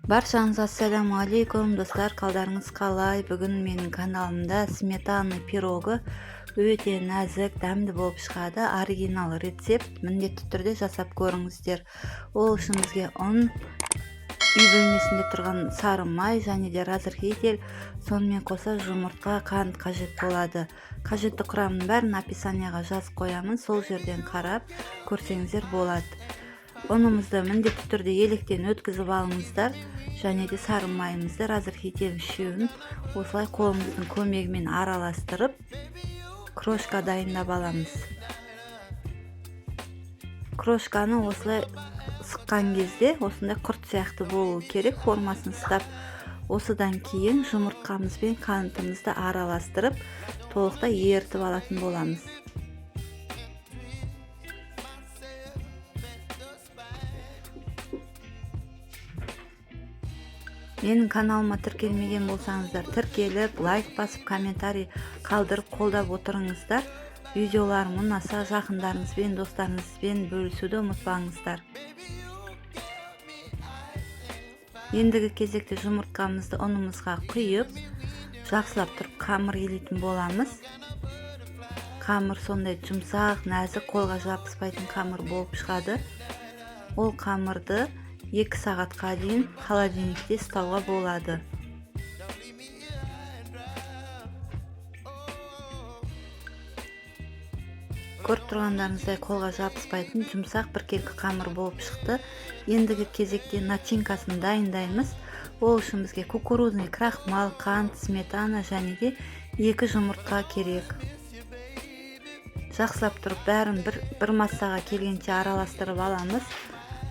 Баршаңызға ассаламу алейкум достар, қалдарыңыз қалай? Бүгін менің каналымда сметана пирогы өте нәзік, дәмді болып шығады. Оригинал рецепт, міндетті түрде жасап көріңіздер. Ол үшін бізге ұн, үй бөлмесінде тұрған сары май және де разрыхитель, сонымен қоса жұмыртқа, қант қажет болады. Қажетті құрамның бәрін описанияға жазып қоямын, сол жерден қарап көрсеңіздер болады. Ұнымызды міндетті түрде електен өткізіп алыңыздар, және де сары майымызды, разрыхитель үшеуін осылай қолымыздың көмегімен араластырып, крошка дайындап аламыз. Крошканы осылай сыққан кезде осындай құрт сияқты болу керек, формасын ұстап. Осыдан кейін жұмыртқамыз бен қантымызды араластырып, толықтай ерітіп алатын боламыз. Менің каналыма тіркелмеген болсаңыздар, тіркеліп, лайк басып, комментарий қалдырып қолдап отырыңыздар. Видеоларым ұнаса, жақындарыңызбен, достарыңызбен бөлісуді ұмытпаңыздар. Ендігі кезекте жұмыртқамызды ұнымызға құйып, жақсылап тұрып қамыр елейтін боламыз. Қамыр сондай жұмсақ, нәзік, қолға жабыспайтын қамыр болып шығады. Ол қамырды 2 сағатқа дейін холодильникте ұстауға болады. Көріп тұрғандарыңыздай қолға жабыспайтын жұмсақ біркелкі қамыр болып шықты. Ендігі кезекте начинкасын дайындаймыз. Ол үшін бізге кукурузный крахмал, қант, сметана және де 2 жұмыртқа керек. Жақсылап тұрып бәрін бір массаға келгенше араластырып аламыз.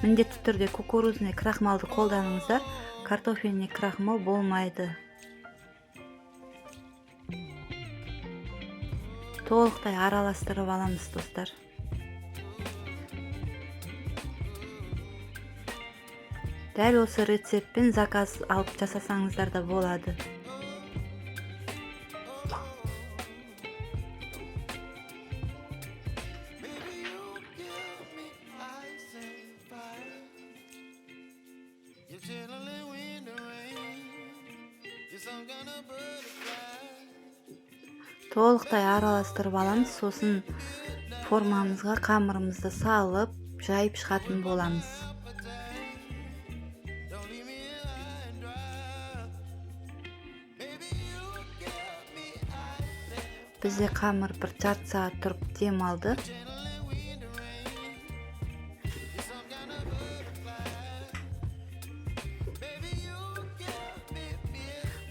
Міндетті түрде кукурузный крахмалды қолданыңыздар, картофельный крахмал болмайды. Толықтай араластырып аламыз достар. Дәл осы рецептпен заказ алып жасасаңыздар да болады. Толықтай араластырып аламыз, сосын формамызға қамырымызды салып, жайып шығатын боламыз. Бізде қамыр бір жарты сағат тұрып дем алды.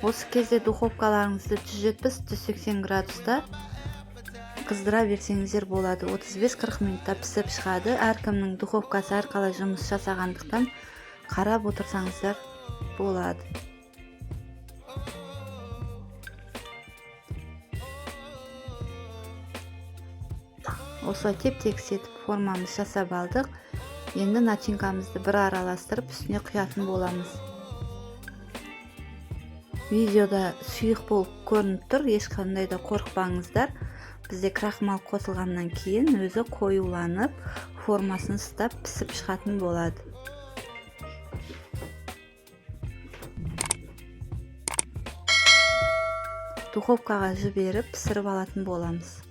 Осы кезде духовкаларыңызды 170-180 градуста қыздыра берсеңіздер болады. 35-40 минутта пісіп шығады. Әркімнің духовкасы әрқалай жұмыс жасағандықтан қарап отырсаңыздар болады. Осылай теп-тегіс етіп формамыз жасап алдық. Енді начинкамызды бір араластырып үстіне құятын боламыз. Видеода сұйық болып көрініп тұр, ешқандай да қорықпаңыздар. Бізде крахмал қосылғаннан кейін өзі қоюланып, формасын ұстап пісіп шығатын болады. Духовкаға жіберіп пісіріп алатын боламыз.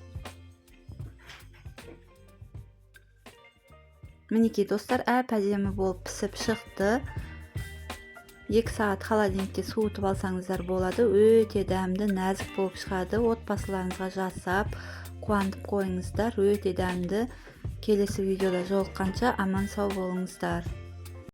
Мінекей достар, әп-әдемі болып пісіп шықты. 2 сағат холодильникте суытып алсаңыздар болады. Өте дәмді, нәзік болып шығады. Отбасыларыңызға жасап, қуантып қойыңыздар. Өте дәмді. Келесі видеода жолыққанша аман сау болыңыздар.